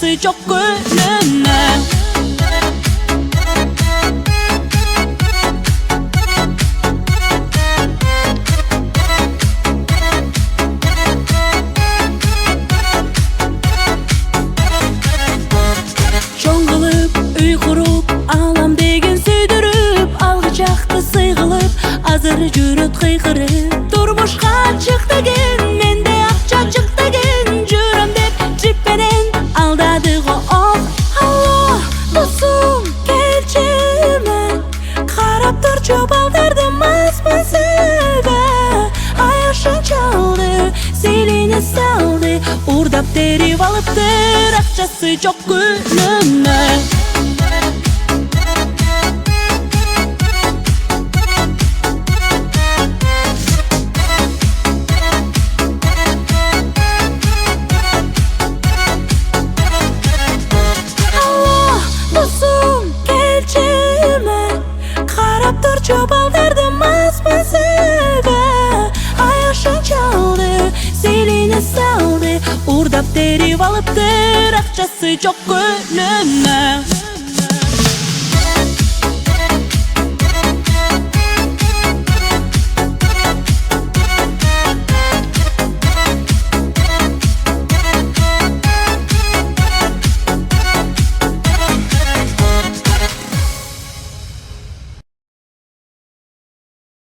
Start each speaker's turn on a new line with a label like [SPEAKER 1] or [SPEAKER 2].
[SPEAKER 1] akçası çok gönlüme. Çoğun kılıp, üy kurup, ağlam degen süydürüp, algıcaktı sıygılıp, azır jüröt kıykırıp, turmuşka çık degen, mende akça çık degen, jüröm dep jippenen aldadığı oh. Allah dostum kelçime, karap turçu baldardım asma sebe, ayaşın çaldı, zilini saldı, urdap derip alıptır, akçası çok gönlüme. Allah dostum kelçime, karap turçu baldardım asma sebe, ayaşın çaldı, zilini saldı, urdap derip alıptır, akçası çok gönlüme.